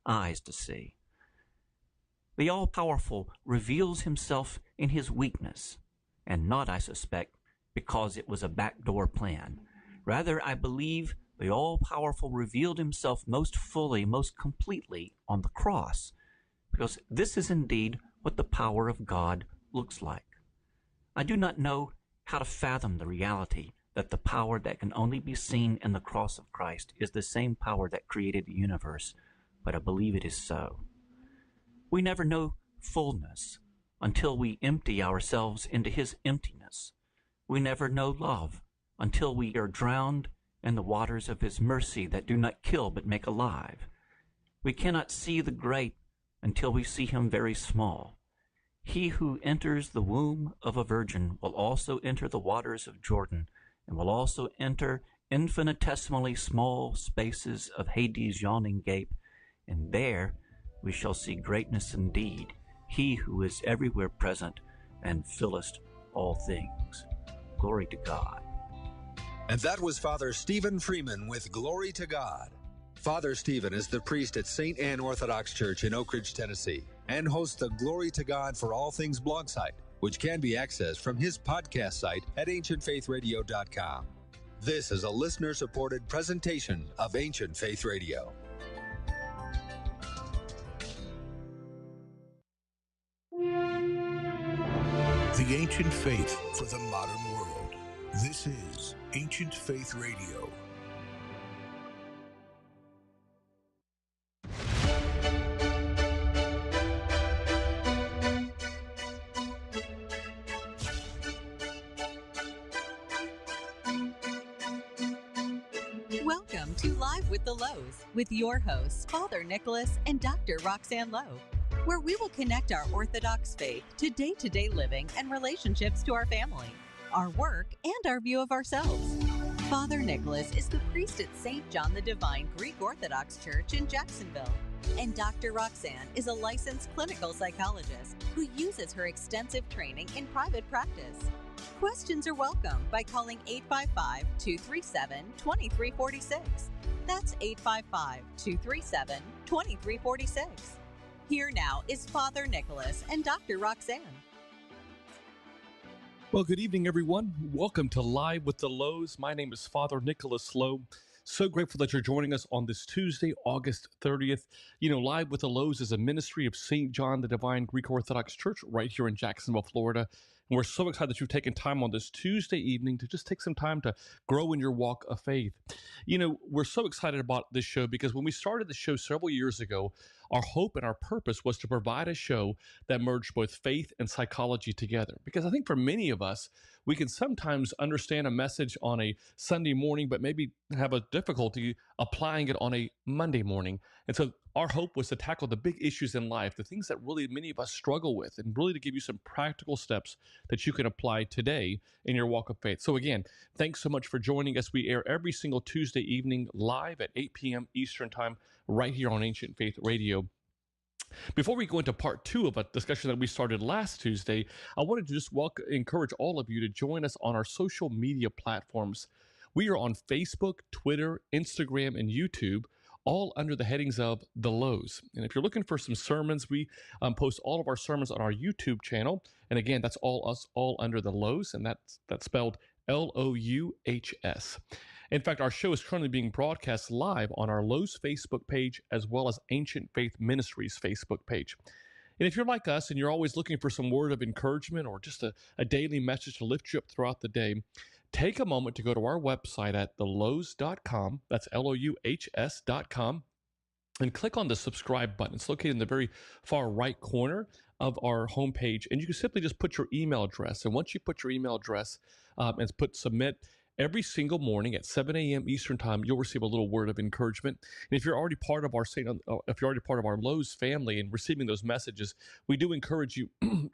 eyes to see. The All-Powerful reveals himself in his weakness, and not, I suspect, because it was a backdoor plan. Rather, I believe the All-Powerful revealed himself most fully, most completely on the cross, because this is indeed what the power of God looks like. I do not know how to fathom the reality that the power that can only be seen in the cross of Christ is the same power that created the universe, but I believe it is so. We never know fullness until we empty ourselves into his emptiness. We never know love until we are drowned in the waters of his mercy that do not kill but make alive. We cannot see the great until we see him very small. He who enters the womb of a virgin will also enter the waters of Jordan, and will also enter infinitesimally small spaces of Hades' yawning gape, and there we shall see greatness indeed, he who is everywhere present and filleth all things. Glory to God. And that was Father Stephen Freeman with Glory to God. Father Stephen is the priest at St. Anne Orthodox Church in Oak Ridge, Tennessee, and hosts the Glory to God for All Things blog site, which can be accessed from his podcast site at ancientfaithradio.com. This is a listener-supported presentation of Ancient Faith Radio. The ancient faith for the modern world. This is Ancient Faith Radio. Welcome to Live with the Louhs with your hosts, Father Nicholas and Dr. Roxanne Louh, where we will connect our Orthodox faith to day-to-day living and relationships to our family, our work, and our view of ourselves. Father Nicholas is the priest at St. John the Divine Greek Orthodox Church in Jacksonville, and Dr. Roxanne is a licensed clinical psychologist who uses her extensive training in private practice. Questions are welcome by calling 855-237-2346. That's 855-237-2346. Here now is Father Nicholas and Dr. Roxanne. Well, good evening, everyone. Welcome to Live with the Louhs. My name is Father Nicholas Louh. So grateful that you're joining us on this Tuesday, August 30th. You know, Live with the Louhs is a ministry of St. John the Divine Greek Orthodox Church right here in Jacksonville, Florida. And we're so excited that you've taken time on this Tuesday evening to just take some time to grow in your walk of faith. You know, we're so excited about this show because when we started the show several years ago, our hope and our purpose was to provide a show that merged both faith and psychology together. Because I think for many of us, we can sometimes understand a message on a Sunday morning, but maybe have a difficulty applying it on a Monday morning. And so our hope was to tackle the big issues in life, the things that really many of us struggle with, and really to give you some practical steps that you can apply today in your walk of faith. So again, thanks so much for joining us. We air every single Tuesday evening live at 8 p.m. Eastern Time right here on Ancient Faith Radio. Before we go into part two of a discussion that we started last Tuesday, I wanted to just encourage all of you to join us on our social media platforms. We are on Facebook, Twitter, Instagram, and YouTube, all under the headings of The Louhs. And if you're looking for some sermons, we post all of our sermons on our YouTube channel. And again, that's all under The Louhs, and that's spelled Louhs. In fact, our show is currently being broadcast live on our Louhs Facebook page as well as Ancient Faith Ministries Facebook page. And if you're like us and you're always looking for some word of encouragement or just a daily message to lift you up throughout the day, take a moment to go to our website at thelouhs.com. That's Louhs.com. And click on the subscribe button. It's located in the very far right corner of our homepage. And you can simply just put your email address. And once you put your email address and put submit, every single morning at 7 a.m. Eastern Time, you'll receive a little word of encouragement. And if you're already part of our Louhs family and receiving those messages, we do encourage you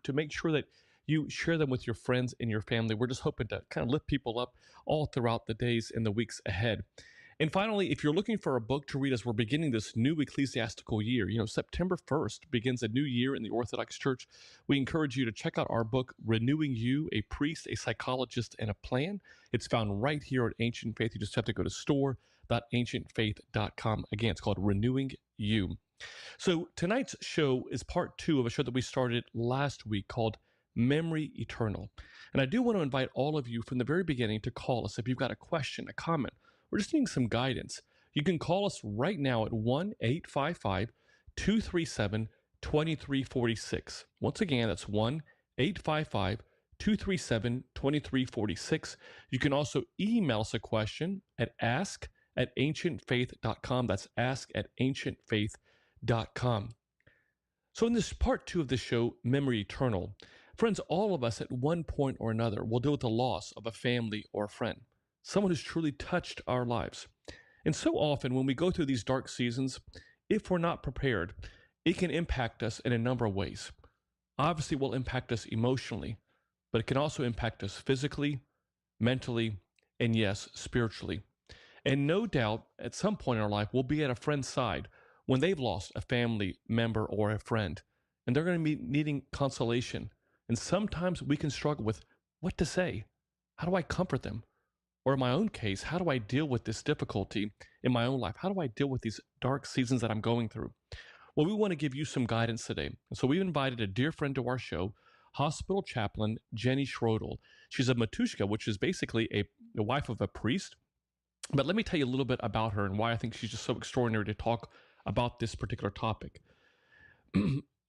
to make sure that you share them with your friends and your family. We're just hoping to kind of lift people up all throughout the days and the weeks ahead. And finally, if you're looking for a book to read as we're beginning this new ecclesiastical year, September 1st begins a new year in the Orthodox Church. We encourage you to check out our book, Renewing You, A Priest, a Psychologist, and a Plan. It's found right here at Ancient Faith. You just have to go to store.ancientfaith.com. Again, it's called Renewing You. So tonight's show is part 2 of a show that we started last week called Memory Eternal. And I do want to invite all of you from the very beginning to call us if you've got a question, a comment, or just needing some guidance. You can call us right now at 1-855-237-2346. Once again, that's 1-855-237-2346. You can also email us a question at ask@ancientfaith.com. That's ask@ancientfaith.com. So in this part 2 of the show, Memory Eternal, friends, all of us at one point or another will deal with the loss of a family or a friend, someone who's truly touched our lives. And so often when we go through these dark seasons, if we're not prepared, it can impact us in a number of ways. Obviously, it will impact us emotionally, but it can also impact us physically, mentally, and yes, spiritually. And no doubt, at some point in our life, we'll be at a friend's side when they've lost a family member or a friend, and they're going to be needing consolation. And sometimes we can struggle with what to say. How do I comfort them? Or in my own case, how do I deal with this difficulty in my own life? How do I deal with these dark seasons that I'm going through? Well, we want to give you some guidance today. And so we've invited a dear friend to our show, hospital chaplain Jenny Schroedel. She's a Matushka, which is basically the wife of a priest. But let me tell you a little bit about her and why I think she's just so extraordinary to talk about this particular topic.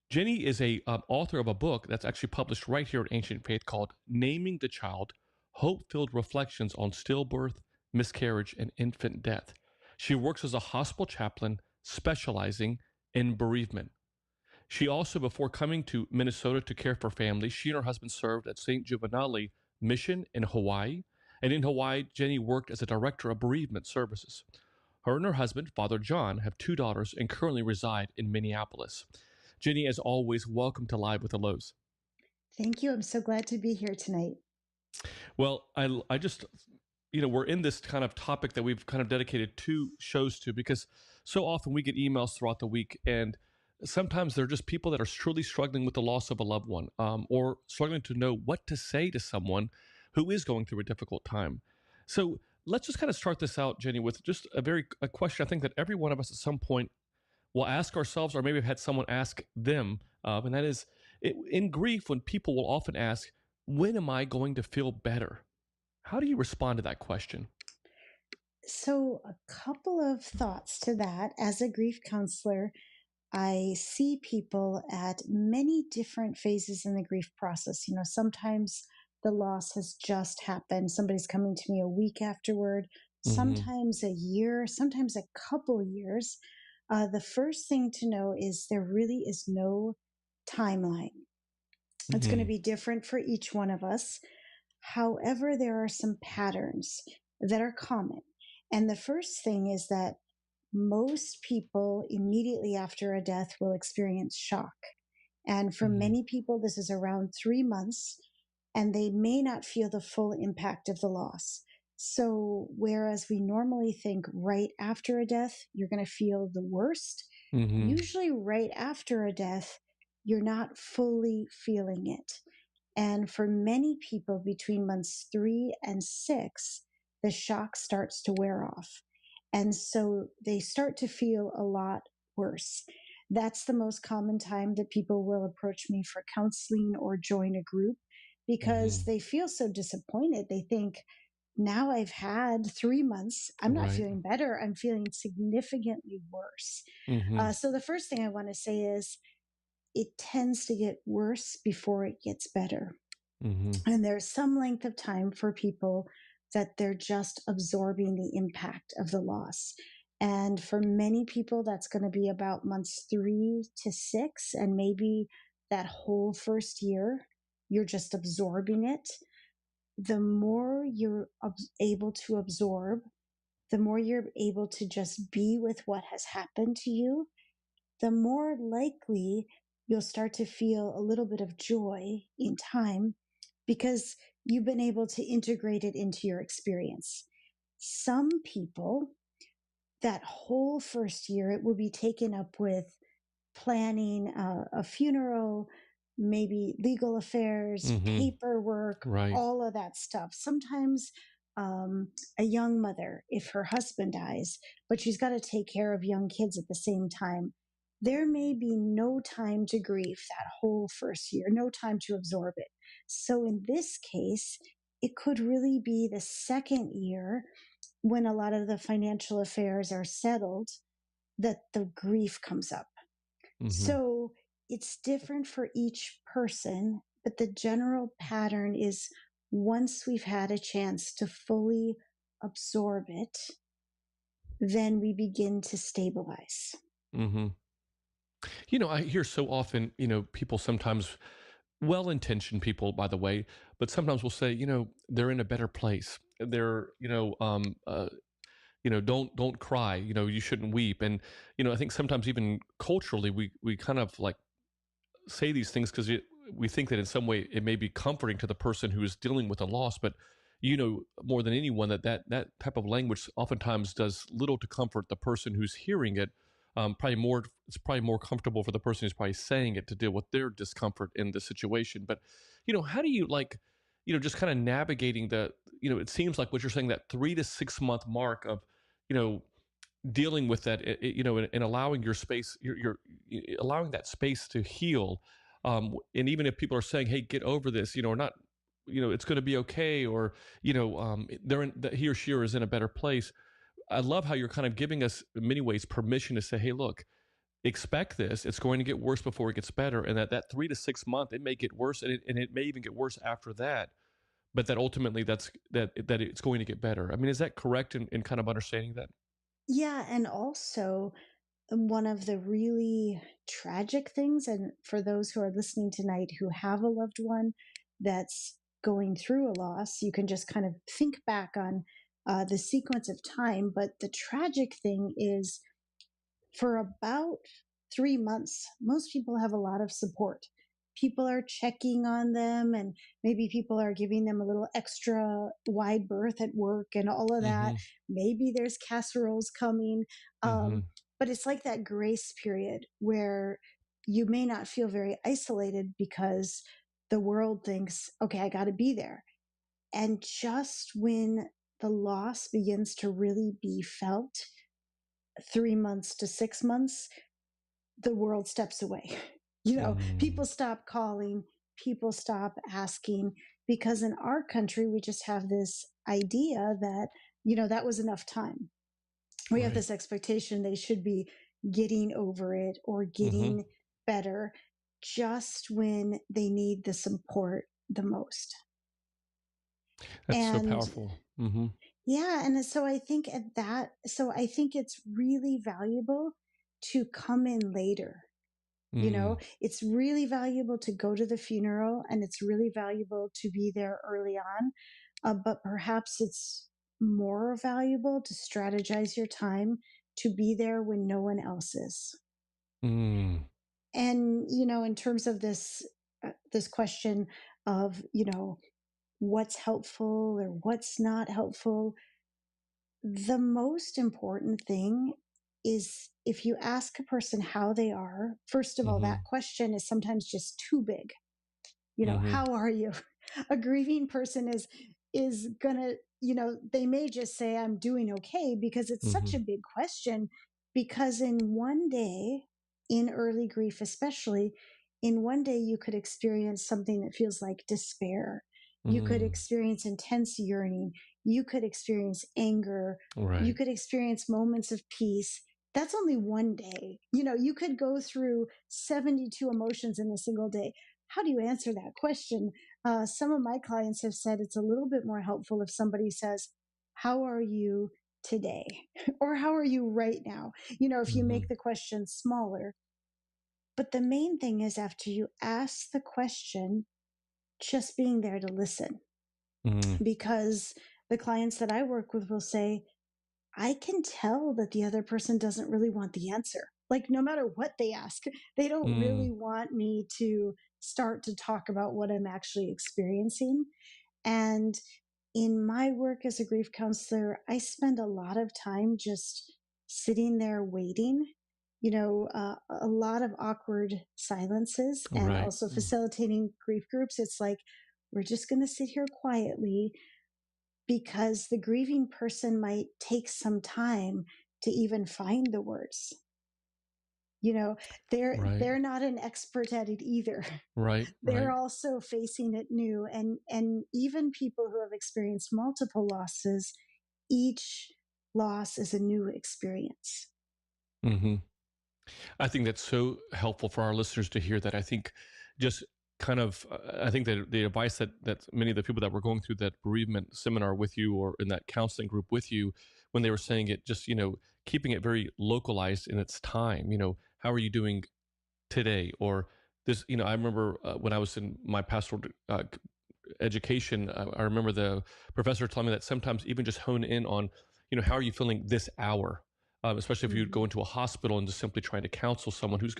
Jenny is a author of a book that's actually published right here at Ancient Faith called Naming the Child, Hope-Filled Reflections on Stillbirth, Miscarriage, and Infant Death. She works as a hospital chaplain specializing in bereavement. She also, before coming to Minnesota to care for families, she and her husband served at St. Juvenile Mission in Hawaii. And in Hawaii, Jenny worked as a director of bereavement services. Her and her husband, Father John, have 2 daughters and currently reside in Minneapolis. Jenny, as always, welcome to Live with the Louhs. Thank you. I'm so glad to be here tonight. Well, I just, we're in this kind of topic that we've kind of dedicated 2 shows to because so often we get emails throughout the week, and sometimes they're just people that are truly struggling with the loss of a loved one, or struggling to know what to say to someone who is going through a difficult time. So let's just kind of start this out, Jenny, with just a question I think that every one of us at some point will ask ourselves, or maybe have had someone ask them, and that is, in grief, when people will often ask, when am I going to feel better? How do you respond to that question? So a couple of thoughts to that. As a grief counselor, I see people at many different phases in the grief process. Sometimes the loss has just happened. Somebody's coming to me a week afterward, sometimes a year, sometimes a couple years. The first thing to know is there really is no timeline. It's going to be different for each one of us. However, there are some patterns that are common. And the first thing is that most people immediately after a death will experience shock. And for many people, this is around 3 months, and they may not feel the full impact of the loss. So whereas we normally think right after a death, you're going to feel the worst, usually right after a death, you're not fully feeling it. And for many people between months 3 and 6, the shock starts to wear off. And so they start to feel a lot worse. That's the most common time that people will approach me for counseling or join a group because they feel so disappointed. They think, now I've had 3 months, I'm not feeling better. I'm feeling significantly worse. So the first thing I want to say is it tends to get worse before it gets better. And there's some length of time for people that they're just absorbing the impact of the loss. And for many people, that's going to be about months 3 to 6, and maybe that whole first year, you're just absorbing it. The more you're able to absorb, the more you're able to just be with what has happened to you, the more likely you'll start to feel a little bit of joy in time because you've been able to integrate it into your experience. Some people, that whole first year, it will be taken up with planning a funeral, maybe legal affairs, paperwork, all of that stuff. Sometimes a young mother, if her husband dies, but she's got to take care of young kids at the same time, there may be no time to grieve that whole first year, no time to absorb it. So in this case, it could really be the second year when a lot of the financial affairs are settled that the grief comes up. So it's different for each person, but the general pattern is once we've had a chance to fully absorb it, then we begin to stabilize. You know, I hear so often, you know, people sometimes, well-intentioned people, by the way, but sometimes will say, you know, they're in a better place. They're, don't cry. You know, you shouldn't weep. And you know, I think sometimes even culturally, we kind of like say these things because we think that in some way it may be comforting to the person who is dealing with a loss, but you know more than anyone that type of language oftentimes does little to comfort the person who's hearing it. It's probably more comfortable for the person who's probably saying it to deal with their discomfort in the situation. But you know, how do you like, you know, just kind of navigating the, you know, it seems like what you're saying, that 3 to 6 month mark of, you know, dealing with that, you know, and allowing your space, you're allowing that space to heal. And even if people are saying, "Hey, get over this," you know, or not, you know, it's going to be okay, or you know, he or she is in a better place. I love how you're kind of giving us, in many ways, permission to say, "Hey, look, expect this. It's going to get worse before it gets better," and that 3 to 6 month, it may get worse, and it may even get worse after that. But that ultimately, that it's going to get better. I mean, is that correct in kind of understanding that? Yeah. And also, one of the really tragic things, and for those who are listening tonight who have a loved one that's going through a loss, you can just kind of think back on the sequence of time. But the tragic thing is, for about 3 months, most people have a lot of support. People are checking on them, and maybe people are giving them a little extra wide berth at work and all of that. Maybe there's casseroles coming. Um, but it's like that grace period where you may not feel very isolated because the world thinks, okay, I got to be there. And just when the loss begins to really be felt, 3 months to 6 months, the world steps away. You know, people stop calling, people stop asking, because in our country, we just have this idea that, you know, that was enough time. We have this expectation they should be getting over it or getting better just when they need the support the most. That's so powerful. Yeah. And so I think I think it's really valuable to come in later. You know, it's really valuable to go to the funeral, and it's really valuable to be there early on. But perhaps it's more valuable to strategize your time to be there when no one else is. And, you know, in terms of this question of, you know, what's helpful or what's not helpful, the most important thing is, if you ask a person how they are, first of all, that question is sometimes just too big. You know, how are you? A grieving person is gonna, you know, they may just say, I'm doing okay, because it's such a big question. Because in one day, in early grief especially, in one day you could experience something that feels like despair. You could experience intense yearning. You could experience anger. You could experience moments of peace. That's only one day. You know, you could go through 72 emotions in a single day. How do you answer that question? Some of my clients have said it's a little bit more helpful if somebody says, how are you today? Or how are you right now? You know, if you make the question smaller. But the main thing is, after you ask the question, just being there to listen. Because the clients that I work with will say, I can tell that the other person doesn't really want the answer. Like, no matter what they ask, they don't really want me to start to talk about what I'm actually experiencing. And in my work as a grief counselor, I spend a lot of time just sitting there waiting, you know, a lot of awkward silences, and also facilitating grief groups. It's like, we're just going to sit here quietly, because the grieving person might take some time to even find the words. You know, Right. they're not an expert at it either. Right. They're Right. also facing it new, and even people who have experienced multiple losses, each loss is a new experience. Mm-hmm. I think that's so helpful for our listeners to hear that. I think just kind of, I think that the advice that many of the people that were going through that bereavement seminar with you or in that counseling group with you, when they were saying it, just, keeping it very localized in its time, how are you doing today? Or this, I remember when I was in my pastoral education, I remember the professor telling me that sometimes even just hone in on, how are you feeling this hour? Especially if you go into a hospital and just simply trying to counsel someone who's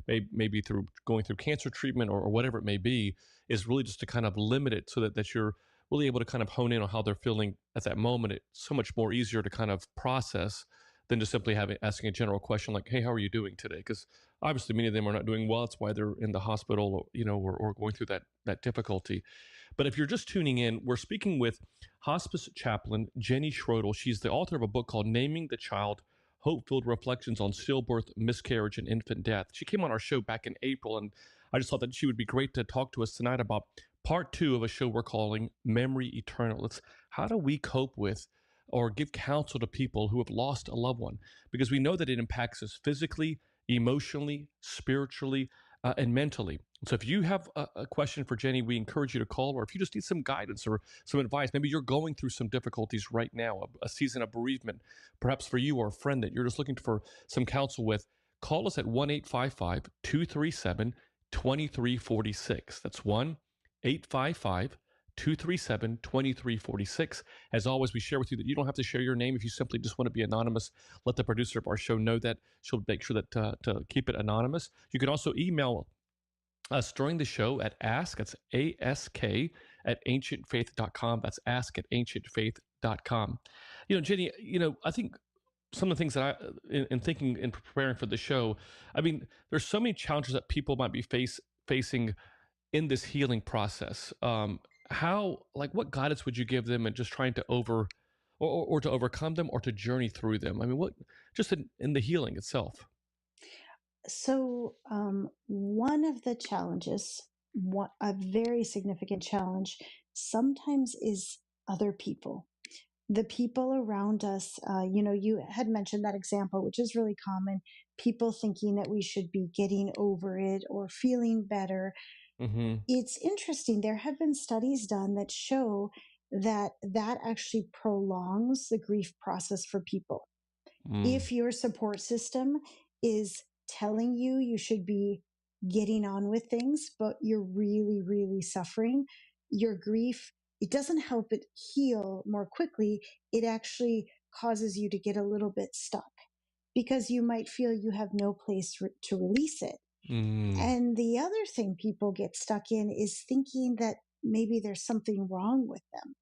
maybe going through cancer treatment or whatever it may be, is really just to kind of limit it so that you're really able to kind of hone in on how they're feeling at that moment. It's so much more easier to kind of process than just simply asking a general question like, "Hey, how are you doing today?" Because obviously many of them are not doing well. That's why they're in the hospital, or going through that difficulty. But if you're just tuning in, we're speaking with hospice chaplain Jenny Schroedel. She's the author of a book called Naming the Child: Hope-Filled Reflections on Stillbirth, Miscarriage, and Infant Death. She came on our show back in April, and I just thought that she would be great to talk to us tonight about part 2 of a show we're calling Memory Eternal. It's how do we cope with or give counsel to people who have lost a loved one? Because we know that it impacts us physically, emotionally, spiritually, and mentally. So if you have a question for Jenny, we encourage you to call, or if you just need some guidance or some advice, maybe you're going through some difficulties right now, a season of bereavement, perhaps for you or a friend that you're just looking for some counsel with, call us at 1-855-237-2346. That's 1-855-237-2346. As always, we share with you that you don't have to share your name if you simply just want to be anonymous. Let the producer of our show know that. She'll make sure that to keep it anonymous. You can also email us during the show at ask, that's ASK, at ancientfaith.com. That's ask at ancientfaith.com. Jenny, I think some of the things that in thinking and preparing for the show, I mean, there's so many challenges that people might be facing in this healing process. What guidance would you give them in just trying to or to overcome them or to journey through them? I mean, what just in the healing itself? So, one of the challenges, a very significant challenge, sometimes is other people. The people around us, you had mentioned that example, which is really common. People thinking that we should be getting over it or feeling better. Mm-hmm. It's interesting. There have been studies done that show that actually prolongs the grief process for people. If your support system is telling you you should be getting on with things, but you're really, really suffering, your grief, it doesn't help it heal more quickly. It actually causes you to get a little bit stuck because you might feel you have no place to release it. And the other thing people get stuck in is thinking that maybe there's something wrong with them.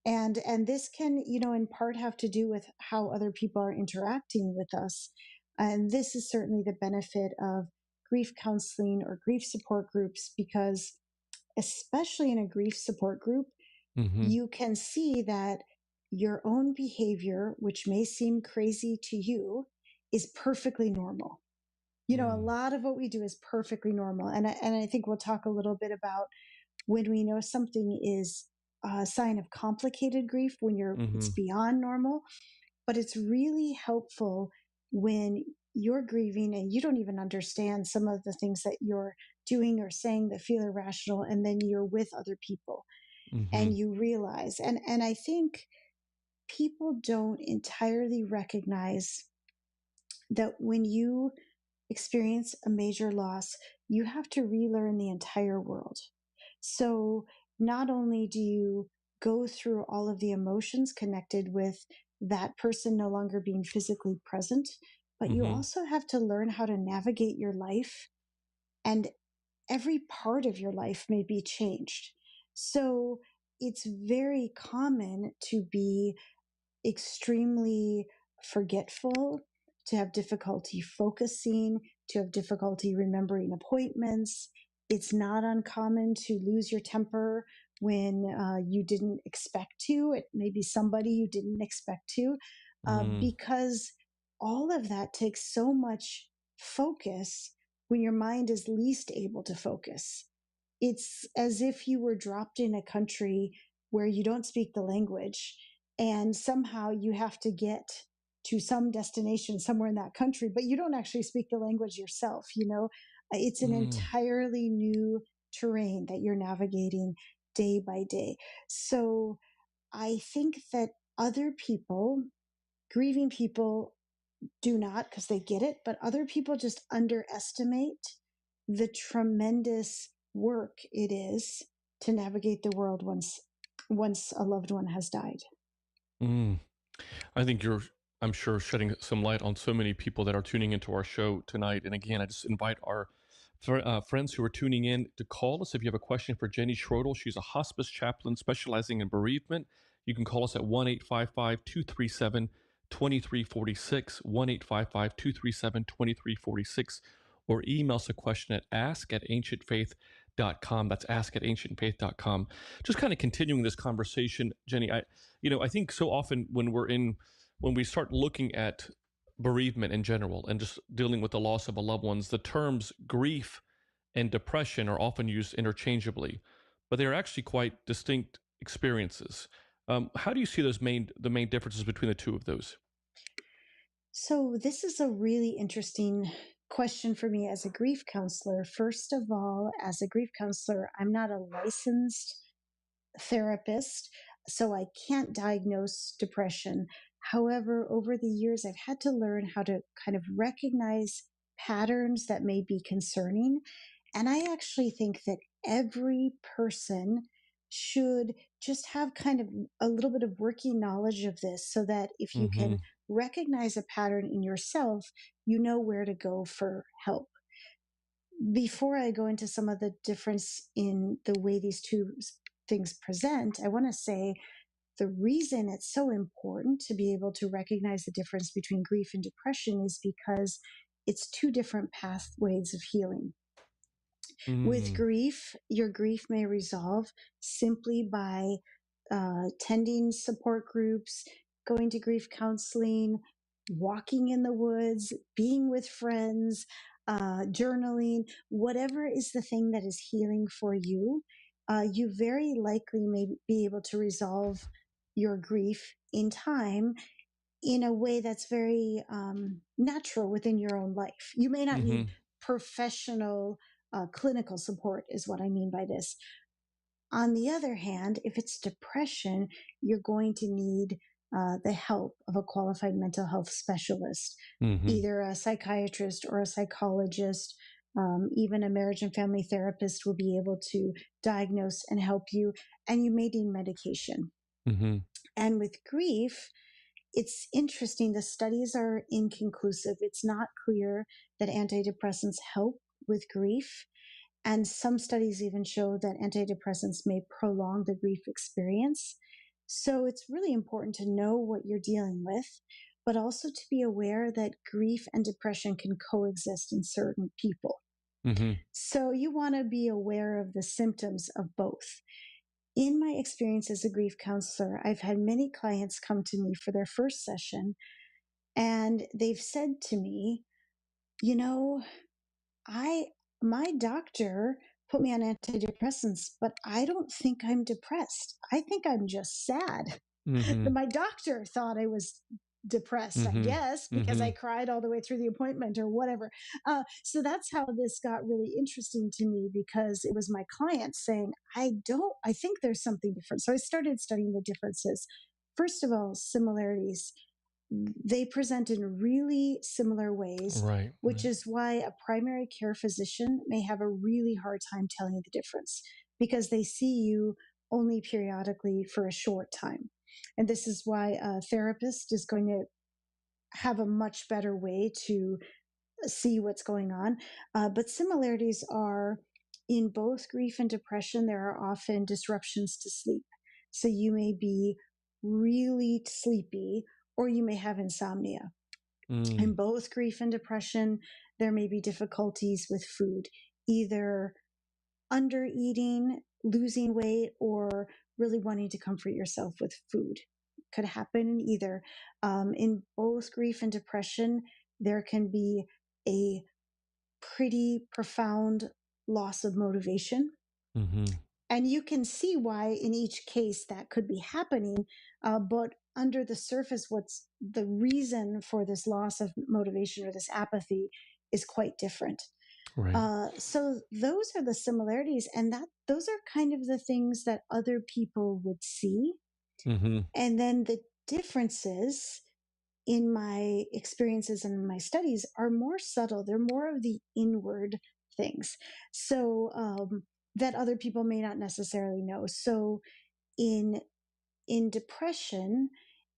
And this can, in part have to do with how other people are interacting with us. And this is certainly the benefit of grief counseling or grief support groups, because especially in a grief support group, you can see that your own behavior, which may seem crazy to you, is perfectly normal. A lot of what we do is perfectly normal. And I think we'll talk a little bit about when we know something is a sign of complicated grief, when it's beyond normal. But it's really helpful when you're grieving and you don't even understand some of the things that you're doing or saying that feel irrational, and then you're with other people and you realize, and I think people don't entirely recognize that when you experience a major loss, you have to relearn the entire world. So not only do you go through all of the emotions connected with that person no longer being physically present, but you also have to learn how to navigate your life, and every part of your life may be changed. So it's very common to be extremely forgetful, to have difficulty focusing, to have difficulty remembering appointments. It's not uncommon to lose your temper when you didn't expect to. It may be somebody you didn't expect to, because all of that takes so much focus when your mind is least able to focus. It's as if you were dropped in a country where you don't speak the language, and somehow you have to get to some destination somewhere in that country, but you don't actually speak the language yourself. It's an entirely new terrain that you're navigating day by day. So I think that other people, grieving people, do not, because they get it, but other people just underestimate the tremendous work it is to navigate the world once a loved one has died. I think I'm sure, shedding some light on so many people that are tuning into our show tonight. And again, I just invite our friends who are tuning in to call us if you have a question for Jenny Schroedel. She's a hospice chaplain specializing in bereavement. You can call us at 1-855-237-2346, 1-855-237-2346, or email us a question at ask@ancientfaith.com. That's ask@ancientfaith.com. Just kind of continuing this conversation, Jenny, I think so often when we start looking at bereavement in general and just dealing with the loss of a loved one, the terms grief and depression are often used interchangeably, but they are actually quite distinct experiences. How do you see the main differences between the two of those? So this is a really interesting question for me as a grief counselor. First of all, as a grief counselor, I'm not a licensed therapist, so I can't diagnose depression. However, over the years, I've had to learn how to kind of recognize patterns that may be concerning. And I actually think that every person should just have kind of a little bit of working knowledge of this, so that if you can recognize a pattern in yourself, you know where to go for help. Before I go into some of the difference in the way these two things present, I want to say the reason it's so important to be able to recognize the difference between grief and depression is because it's two different pathways of healing. With grief, your grief may resolve simply by attending support groups, going to grief counseling, walking in the woods, being with friends, journaling, whatever is the thing that is healing for you. You very likely may be able to resolve your grief in time in a way that's very natural within your own life. You may not need professional clinical support, is what I mean by this. On the other hand, if it's depression, you're going to need the help of a qualified mental health specialist, either a psychiatrist or a psychologist. Even a marriage and family therapist will be able to diagnose and help you, and you may need medication. And with grief, it's interesting. The studies are inconclusive. It's not clear that antidepressants help with grief. And some studies even show that antidepressants may prolong the grief experience. So it's really important to know what you're dealing with, but also to be aware that grief and depression can coexist in certain people. So you want to be aware of the symptoms of both. In my experience as a grief counselor, I've had many clients come to me for their first session, and they've said to me, my doctor put me on antidepressants, but I don't think I'm depressed. I think I'm just sad. My doctor thought I was depressed, I guess, because I cried all the way through the appointment or whatever. So that's how this got really interesting to me, because it was my client saying, I think there's something different. So I started studying the differences. First of all, similarities. They present in really similar ways, which is why a primary care physician may have a really hard time telling you the difference, because they see you only periodically for a short time. And this is why a therapist is going to have a much better way to see what's going on. But similarities are, in both grief and depression, there are often disruptions to sleep. So you may be really sleepy, or you may have insomnia. In both grief and depression, there may be difficulties with food, either under eating, losing weight, or really wanting to comfort yourself with food. Could happen in either. In both grief and depression, there can be a pretty profound loss of motivation. Mm-hmm. And you can see why in each case that could be happening. But under the surface, what's the reason for this loss of motivation or this apathy is quite different. Right. So those are the similarities, and those are kind of the things that other people would see. Mm-hmm. And then the differences in my experiences and my studies are more subtle. They're more of the inward things. So that other people may not necessarily know. So in depression,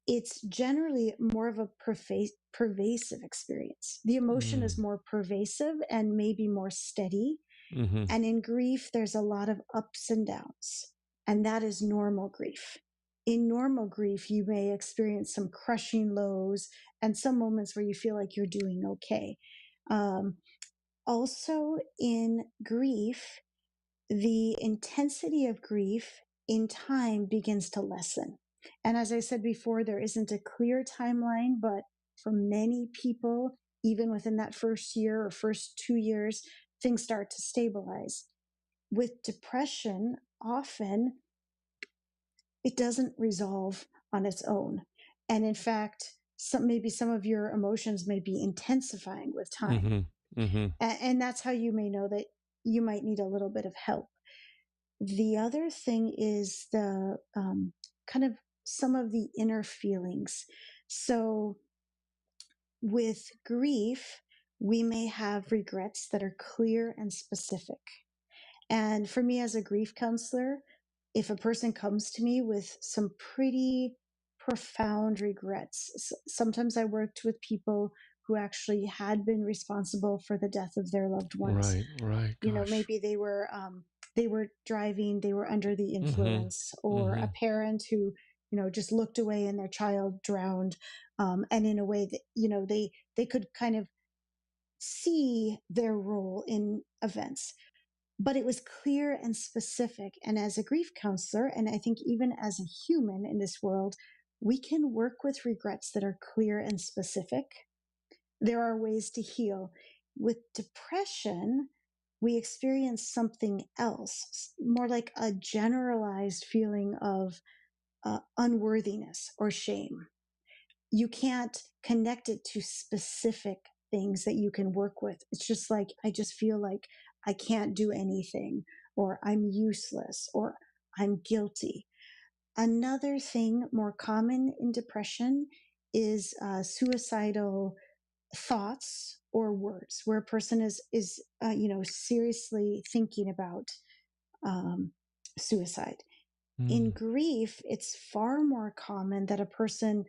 it's generally more of a pervasive experience. The emotion is more pervasive and maybe more steady. Mm-hmm. And in grief, there's a lot of ups and downs, and that is normal grief. In normal grief, you may experience some crushing lows and some moments where you feel like you're doing okay. Also, in grief, the intensity of grief in time begins to lessen. And as I said before, there isn't a clear timeline, but for many people, even within that first year or first 2 years, things start to stabilize. With depression, often it doesn't resolve on its own. And in fact, maybe some of your emotions may be intensifying with time. Mm-hmm. Mm-hmm. And that's how you may know that you might need a little bit of help. The other thing is the kind of some of the inner feelings. So with grief, we may have regrets that are clear and specific. And for me as a grief counselor, if a person comes to me with some pretty profound regrets, sometimes I worked with people who actually had been responsible for the death of their loved ones. Right. You know, Gosh. maybe they were driving, they were under the influence, or a parent who, you know, just looked away and their child drowned, and in a way that, you know, they could kind of see their role in events, but it was clear and specific. And as a grief counselor, and I think even as a human in this world, we can work with regrets that are clear and specific. There are ways to heal. With depression, we experience something else, more like a generalized feeling of unworthiness or shame. You can't connect it to specific things that you can work with. It's just like, I just feel like I can't do anything, or I'm useless, or I'm guilty. Another thing more common in depression is suicidal thoughts or words, where a person is you know, seriously thinking about suicide. In grief, it's far more common that a person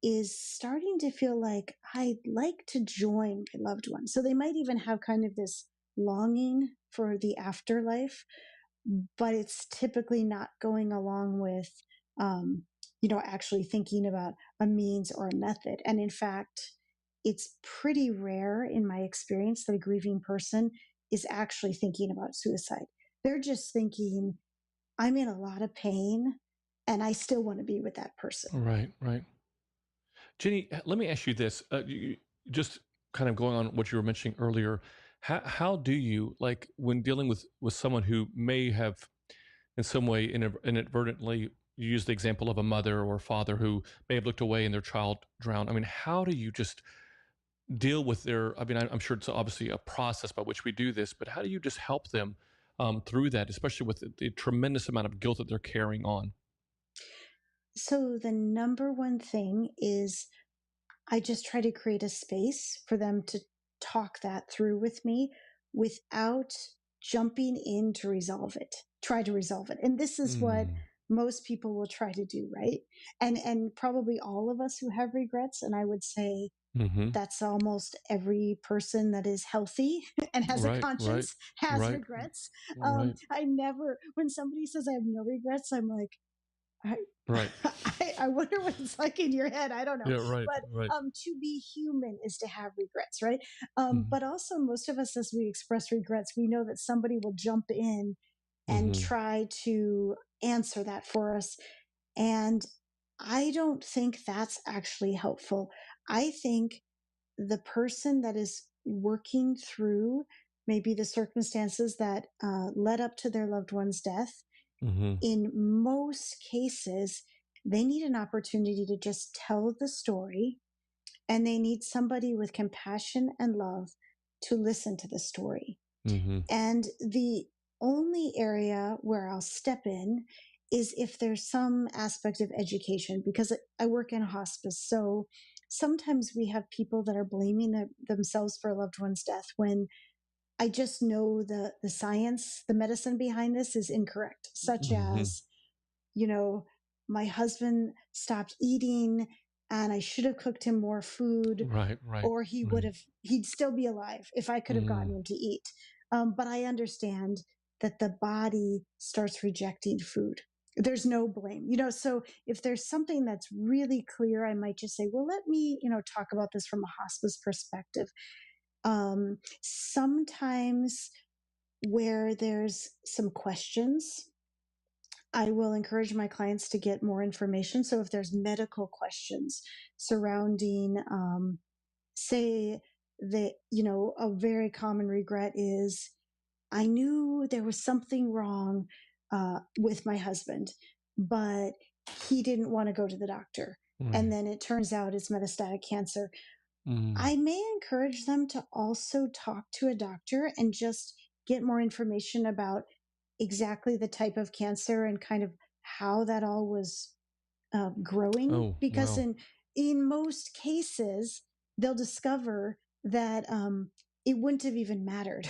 is starting to feel like, I'd like to join my loved one. So they might even have kind of this longing for the afterlife, but it's typically not going along with, you know, actually thinking about a means or a method. And in fact, it's pretty rare in my experience that a grieving person is actually thinking about suicide. They're just thinking, I'm in a lot of pain and I still want to be with that person. Right. Jenny, let me ask you this. Just kind of going on what you were mentioning earlier, how do you, like, when dealing with someone who may have in some way inadvertently, you use the example of a mother or father who may have looked away and their child drowned. I mean, how do you just deal with their, I mean, I'm sure it's obviously a process by which we do this, but how do you just help them through that, especially with the tremendous amount of guilt that they're carrying on? So the number one thing is I just try to create a space for them to talk that through with me without jumping in to resolve it, try to resolve it. And this is what most people will try to do, right? And probably all of us who have regrets, and I would say that's almost every person that is healthy and has a conscience has regrets. I never, when somebody says I have no regrets, I'm like, I wonder what it's like in your head. I don't know. But to be human is to have regrets, right? But also, most of us, as we express regrets, we know that somebody will jump in and try to answer that for us. And I don't think that's actually helpful. I think the person that is working through maybe the circumstances that led up to their loved one's death. In most cases, they need an opportunity to just tell the story, and they need somebody with compassion and love to listen to the story. And the only area where I'll step in is if there's some aspect of education, because I work in a hospice. So sometimes we have people that are blaming themselves for a loved one's death when I just know the science, the medicine behind this is incorrect, such as, my husband stopped eating and I should have cooked him more food, Right. or he'd still be alive if I could have gotten him to eat. But I understand that the body starts rejecting food. There's no blame, so if there's something that's really clear, I might just say, well, let me, talk about this from a hospice perspective. Sometimes where there's some questions, I will encourage my clients to get more information. So if there's medical questions surrounding, say that, a very common regret is, I knew there was something wrong with my husband, but he didn't want to go to the doctor. Right. And then it turns out it's metastatic cancer. I may encourage them to also talk to a doctor and just get more information about exactly the type of cancer and kind of how that all was growing. Because in most cases, they'll discover that it wouldn't have even mattered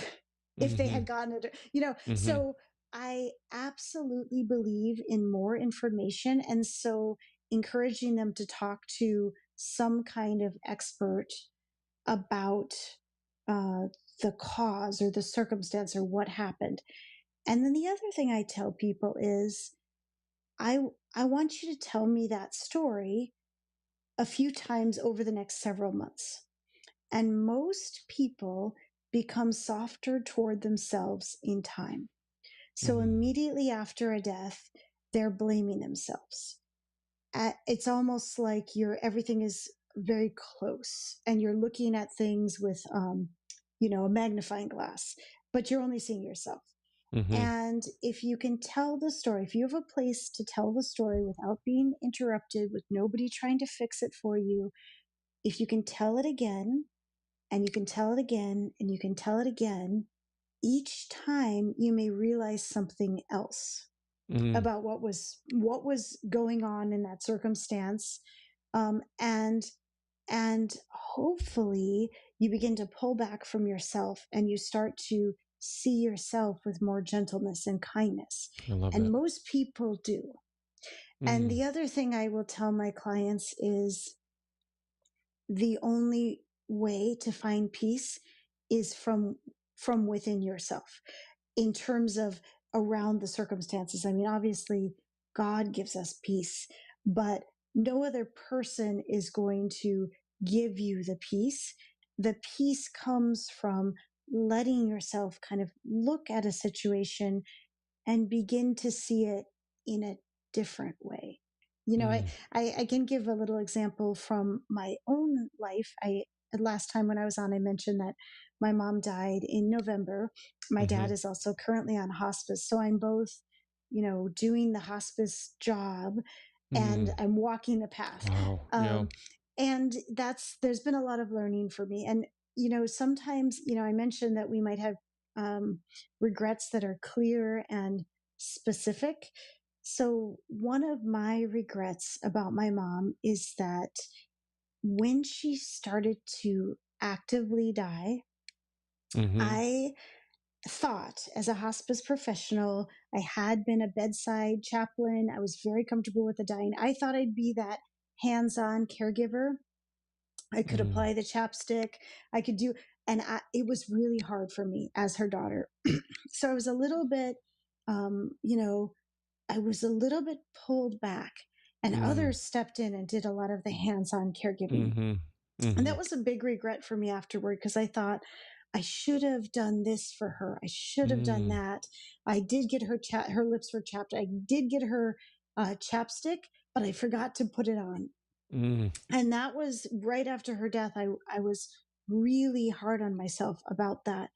if they had gotten it, So I absolutely believe in more information. And so encouraging them to talk to some kind of expert about the cause or the circumstance or what happened. And then the other thing I tell people is, I want you to tell me that story a few times over the next several months. And most people become softer toward themselves in time. So immediately after a death, they're blaming themselves. It's almost like everything is very close and you're looking at things with, a magnifying glass, but you're only seeing yourself. And if you can tell the story, if you have a place to tell the story without being interrupted, with nobody trying to fix it for you, if you can tell it again, and you can tell it again, and you can tell it again, each time you may realize something else about what was going on in that circumstance. And hopefully you begin to pull back from yourself and you start to see yourself with more gentleness and kindness. And most people do. And the other thing I will tell my clients is, the only way to find peace is from within yourself, in terms of around the circumstances. I mean, obviously God gives us peace, but no other person is going to give you the peace. The peace comes from letting yourself kind of look at a situation and begin to see it in a different way. I can give a little example from my own life. Last time when I was on, I mentioned that my mom died in November. My dad is also currently on hospice. So I'm both, doing the hospice job and I'm walking the path. Wow. And there's been a lot of learning for me. And, sometimes, I mentioned that we might have regrets that are clear and specific. So one of my regrets about my mom is that when she started to actively die, I thought, as a hospice professional, I had been a bedside chaplain. I was very comfortable with the dying. I thought I'd be that hands-on caregiver. I could apply the chapstick. I could do, and it was really hard for me as her daughter. So I was a little bit, I was a little bit pulled back, and others stepped in and did a lot of the hands-on caregiving. And that was a big regret for me afterward, because I thought, I should have done this for her. I should have done that. I did get her her lips were chapped. I did get her chapstick, but I forgot to put it on. And that was right after her death. I was really hard on myself about that.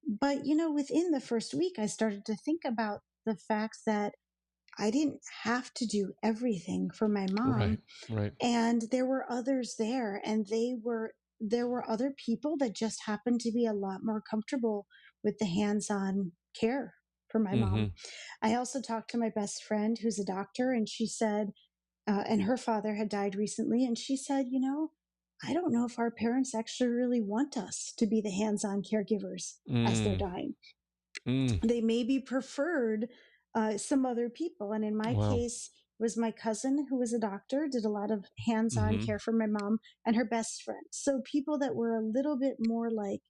But, within the first week, I started to think about the fact that I didn't have to do everything for my Right. mom. Right. And there were others there, and there were other people that just happened to be a lot more comfortable with the hands-on care for my Mm-hmm. mom. I also talked to my best friend who's a doctor, and she said, and her father had died recently, and she said, I don't know if our parents actually really want us to be the hands-on caregivers as they're Mm. dying. Mm. They maybe preferred some other people. And in my Wow. case, it was my cousin who was a doctor, did a lot of hands-on Mm-hmm. care for my mom, and her best friend. So people that were a little bit more like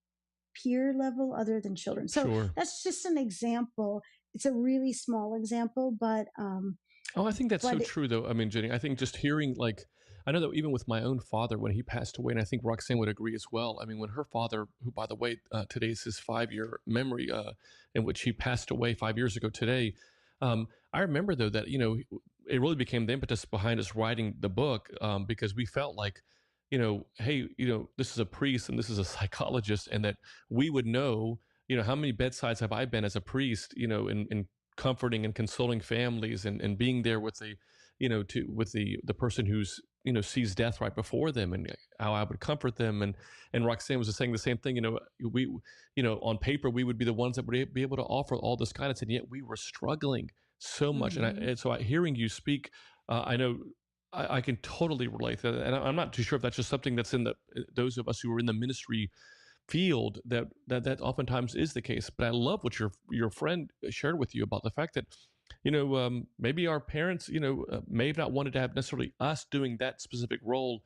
peer level other than children. So Sure. that's just an example. It's a really small example, but Oh, I think that's so but true, though. I mean, Jenny, I think just hearing, like, I know that even with my own father, when he passed away, and I think Roxanne would agree as well. I mean, when her father, who, by the way, today is his 5 year memory, in which he passed away 5 years ago today. I remember, though, that, it really became the impetus behind us writing the book, because we felt like, hey, this is a priest and this is a psychologist, and that we would know, how many bedsides have I been as a priest, in comforting and consoling families, and being there with with the person who's, sees death right before them, and how I would comfort them. And Roxanne was just saying the same thing. We, on paper, we would be the ones that would be able to offer all this guidance, and yet we were struggling so much. mhm. And so hearing you speak, I know I can totally relate to that. And I'm not too sure if that's just something that's in those of us who are in the ministry field, that oftentimes is the case. But I love what your friend shared with you about the fact that, maybe our parents, may have not wanted to have necessarily us doing that specific role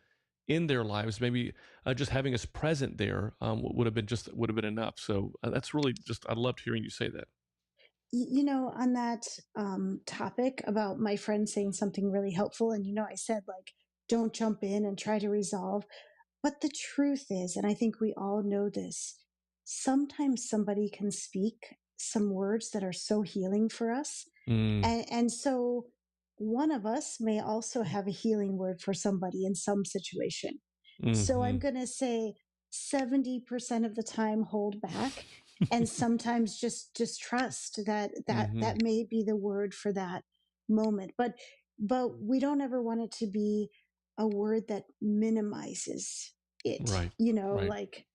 in their lives. Maybe just having us present there, would have been enough. So that's really just, I loved hearing you say that. On that topic about my friend saying something really helpful, and I said, like, don't jump in and try to resolve. But the truth is, and I think we all know this, sometimes somebody can speak some words that are so healing for us. Mm, And so one of us may also have a healing word for somebody in some situation. So mm-hmm. I'm going to say 70% of the time hold back, and sometimes just trust that Mm-hmm. that may be the word for that moment. But we don't ever want it to be a word that minimizes it. Right. Right. Like,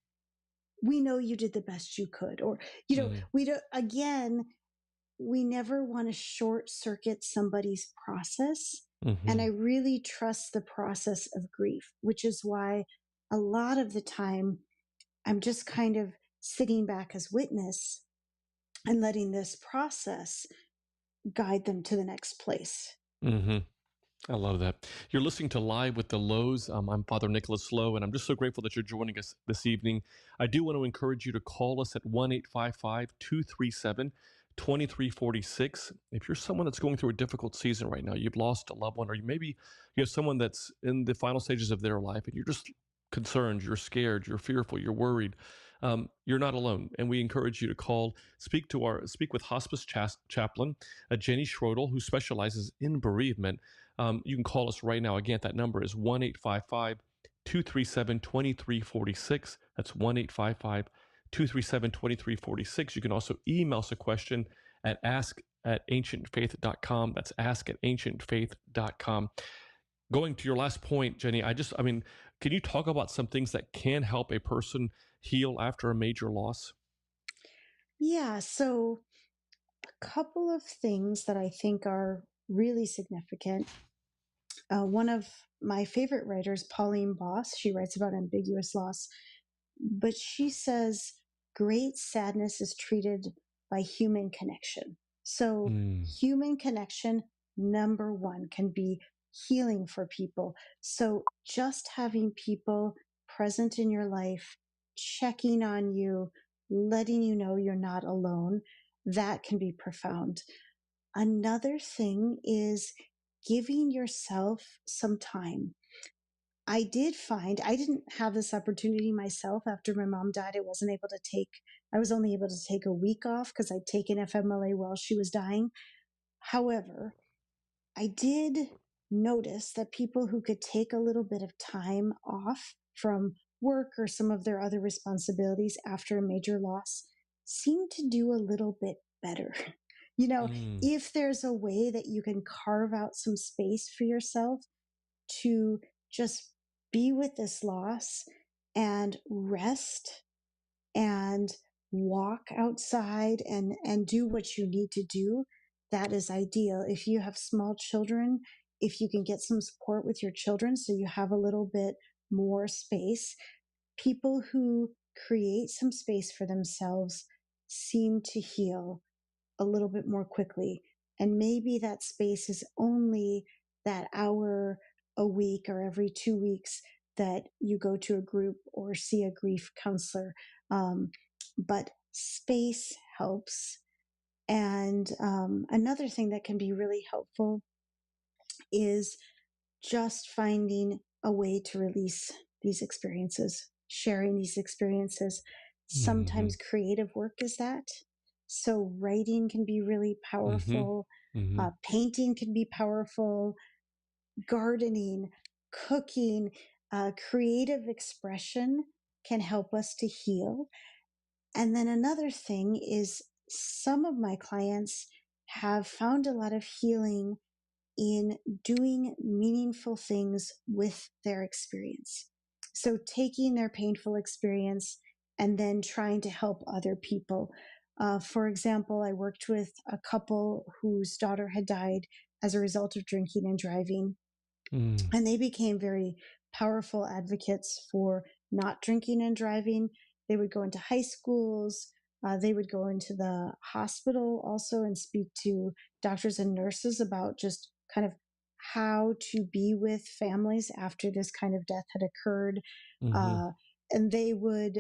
we know you did the best you could, or Mm, we don't, again, we never want to short circuit somebody's process. And mm-hmm. I really trust the process of grief, which is why a lot of the time I'm just kind of sitting back as witness and letting this process guide them to the next place. Mm-hmm. I love that. You're listening to Live with the Lows. I'm Father Nicholas Lowe, and I'm just so grateful that you're joining us this evening. I do want to encourage you to call us at 1-855-237-2346. If you're someone that's going through a difficult season right now, you've lost a loved one, or maybe you have someone that's in the final stages of their life, and you're just concerned, you're scared, you're fearful, you're worried, you're not alone. And we encourage you to call, speak with hospice chaplain, Jenny Schroedel, who specializes in bereavement. You can call us right now. Again, that number is 1-855-237-2346. That's 1-855-237-2346. You can also email us a question at ask@ancientfaith.com. That's ask@ancientfaith.com. Going to your last point, Jenny, can you talk about some things that can help a person heal after a major loss? Yeah. So, a couple of things that I think are really significant. One of my favorite writers, Pauline Boss, she writes about ambiguous loss, but she says great sadness is treated by human connection. So, Mm, human connection, number one, can be healing for people. So, just having people present in your life, checking on you, letting you know you're not alone, that can be profound. Another thing is giving yourself some time. I did find I didn't have this opportunity myself after my mom died. I was only able to take a week off because I'd taken FMLA while she was dying. However, I did notice that people who could take a little bit of time off from work or some of their other responsibilities after a major loss seem to do a little bit better. If there's a way that you can carve out some space for yourself to just be with this loss and rest and walk outside and do what you need to do, that is ideal. If you have small children, if you can get some support with your children so you have a little bit more space, people who create some space for themselves seem to heal a little bit more quickly. And maybe that space is only that hour a week or every 2 weeks that you go to a group or see a grief counselor. But space helps. And another thing that can be really helpful is just finding a way to release these experiences, sharing these experiences. Sometimes creative work is that. So writing can be really powerful. Painting can be powerful. Gardening, cooking, creative expression can help us to heal. And then another thing is some of my clients have found a lot of healing in doing meaningful things with their experience. So taking their painful experience and then trying to help other people. For example, I worked with a couple whose daughter had died as a result of drinking and driving. And they became very powerful advocates for not drinking and driving. They would go into high schools. They would go into the hospital also and speak to doctors and nurses about just kind of how to be with families after this kind of death had occurred. And they would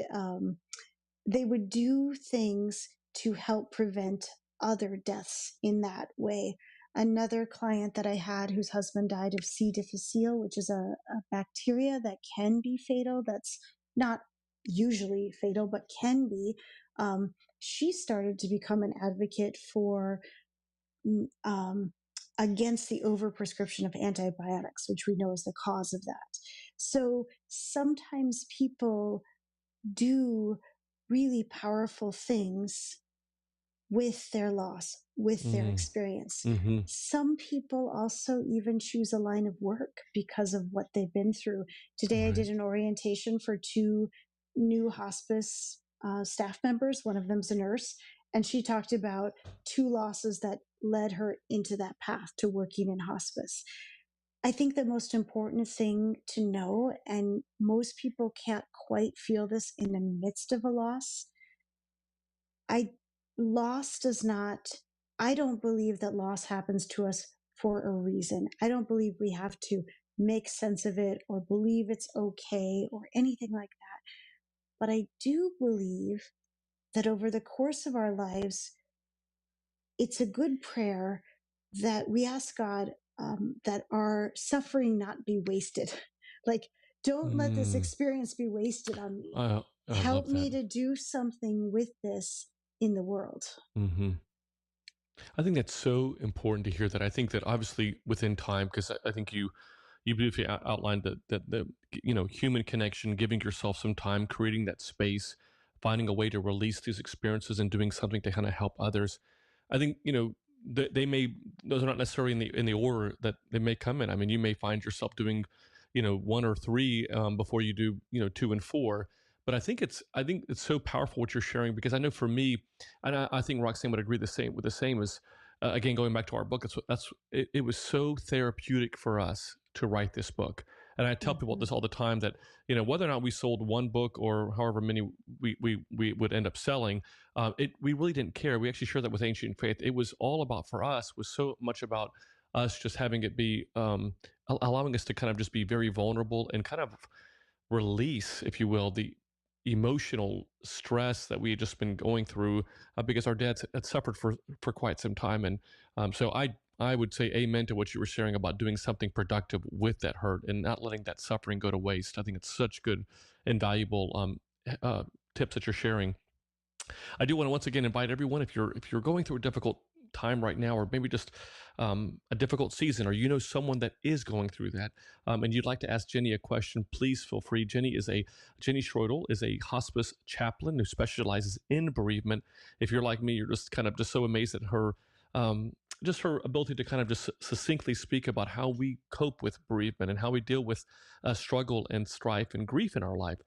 do things to help prevent other deaths in that way. Another client that I had whose husband died of C. difficile, which is a bacteria that can be fatal. That's not usually fatal, but can be. She started to become an advocate for against the overprescription of antibiotics, which we know is the cause of that. So sometimes people do really powerful things with their loss, with their experience. Some people also even choose a line of work because of what they've been through. Today, I did an orientation for 2 new hospice staff members. One of them's a nurse, and she talked about 2 losses that led her into that path to working in hospice. I think the most important thing to know, and most people can't quite feel this in the midst of a loss, I don't believe that loss happens to us for a reason. I don't believe we have to make sense of it or believe it's okay or anything like that. But I do believe that over the course of our lives, it's a good prayer that we ask God that our suffering not be wasted. Like, don't let this experience be wasted on me. Help me to do something with this in the world. I think that's so important to hear that. I think that obviously within time, because I think you beautifully outlined that the human connection, giving yourself some time, creating that space, finding a way to release these experiences and doing something to kind of help others. I think those are not necessarily in the order that they may come in. I mean, you may find yourself doing 1 or 3 before you do 2 and 4. But I think it's so powerful what you're sharing, because I know for me, and I think Roxanne would agree the same as again, going back to our book, it was so therapeutic for us to write this book. And I tell people this all the time, that whether or not we sold 1 book or however many we would end up selling, we really didn't care. We actually shared that with Ancient Faith. It was all about, for us, was so much about us just having it be allowing us to kind of just be very vulnerable and kind of release, if you will, the emotional stress that we had just been going through because our dads had suffered for quite some time. And so I would say amen to what you were sharing about doing something productive with that hurt and not letting that suffering go to waste. I think it's such good and valuable tips that you're sharing. I do want to once again invite everyone, if you're going through a difficult time right now, or maybe just a difficult season, or you know someone that is going through that, and you'd like to ask Jenny a question, please feel free. Jenny Schroedel is a hospice chaplain who specializes in bereavement. If you're like me, you're just kind of just so amazed at her. Just her ability to kind of just succinctly speak about how we cope with bereavement and how we deal with struggle and strife and grief in our life.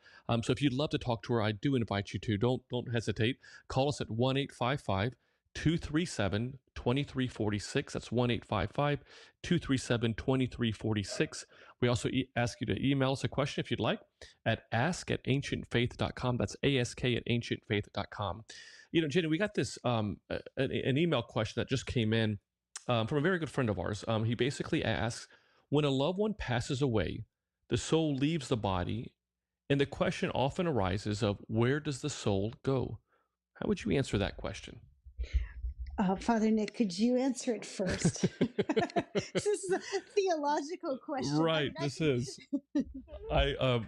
So if you'd love to talk to her, I do invite you to. Don't hesitate. Call us at 1-855-237-2346. That's 1-855-237-2346. We also ask you to email us a question if you'd like at ask@ancientfaith.com. That's ask@ancientfaith.com. You know, Jenny, we got this an email question that just came in from a very good friend of ours. He basically asks, when a loved one passes away, the soul leaves the body, and the question often arises of where does the soul go? How would you answer that question? Father Nick, could you answer it first? This is a theological question. Right, this is. I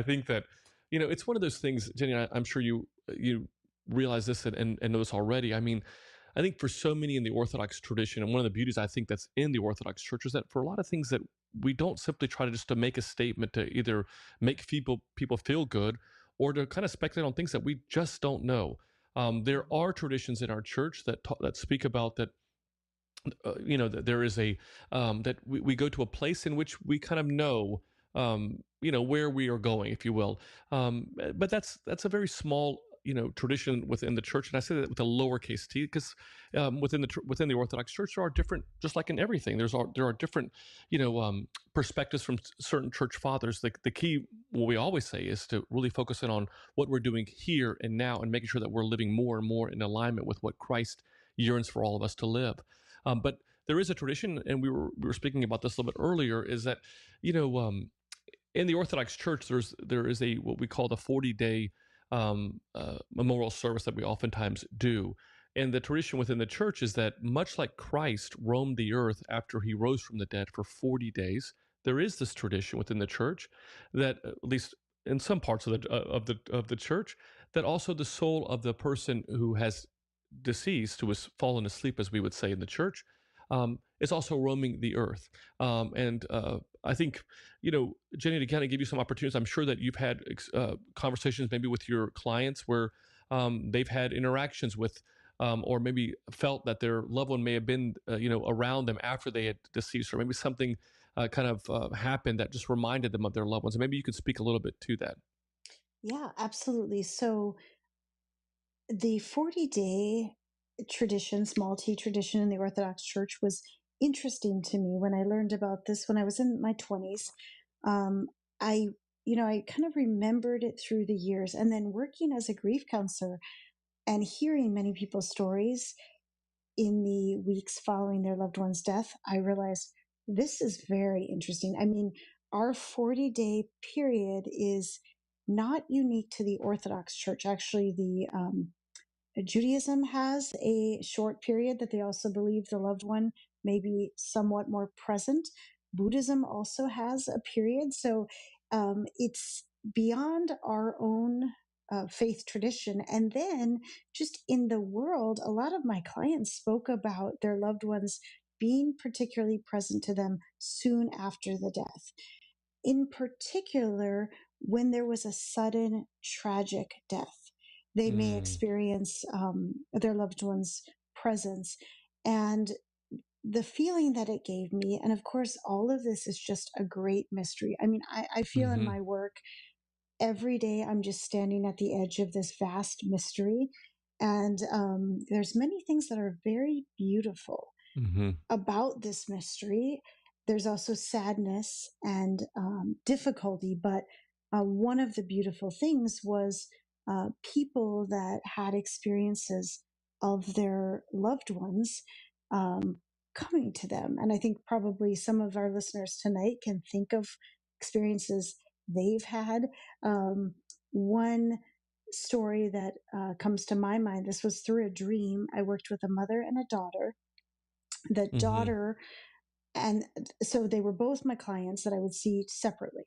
think that, you know, it's one of those things, Jenny, I'm sure you realize this and know this already. I mean, I think for so many in the Orthodox tradition, and one of the beauties I think that's in the Orthodox Church is that for a lot of things that we don't simply try to just to make a statement to either make people feel good or to kind of speculate on things that we just don't know. There are traditions in our church that speak about that. You know, that there is that we go to a place in which we kind of know, you know, where we are going, if you will. But that's a very small, you know, tradition within the church, and I say that with a lowercase t, because within the Orthodox Church there are different, just like in everything, there are different, you know, perspectives from certain church fathers. The key, what we always say, is to really focus in on what we're doing here and now, and making sure that we're living more and more in alignment with what Christ yearns for all of us to live. But there is a tradition, and we were speaking about this a little bit earlier, is that, you know, in the Orthodox Church, there is a what we call the 40-day memorial service that we oftentimes do. And the tradition within the church is that much like Christ roamed the earth after he rose from the dead for 40 days, there is this tradition within the church that, at least in some parts of the church, that also the soul of the person who has deceased, who has fallen asleep, as we would say in the church, is also roaming the earth. And I think, you know, Jenny, to kind of give you some opportunities, I'm sure that you've had conversations maybe with your clients where they've had interactions with, or maybe felt that their loved one may have been, you know, around them after they had deceased, or maybe something kind of happened that just reminded them of their loved ones. And maybe you could speak a little bit to that. Yeah, absolutely. So the 40-day tradition, small t tradition in the Orthodox Church, was interesting to me when I learned about this when I was in my 20s. I kind of remembered it through the years, and then working as a grief counselor and hearing many people's stories in the weeks following their loved one's death, I realized this is very interesting. I mean, our 40-day period is not unique to the Orthodox Church. Actually, the Judaism has a short period that they also believe the loved one may be somewhat more present. Buddhism also has a period. So it's beyond our own faith tradition. And then just in the world, a lot of my clients spoke about their loved ones being particularly present to them soon after the death. In particular, when there was a sudden tragic death, they may experience their loved one's presence. And the feeling that it gave me, and of course, all of this is just a great mystery. I mean, I feel in my work every day, I'm just standing at the edge of this vast mystery. And there's many things that are very beautiful about this mystery. There's also sadness and difficulty, but one of the beautiful things was people that had experiences of their loved ones coming to them. And I think probably some of our listeners tonight can think of experiences they've had. One story that comes to my mind, this was through a dream. I worked with a mother and a daughter. The daughter, and so they were both my clients that I would see separately.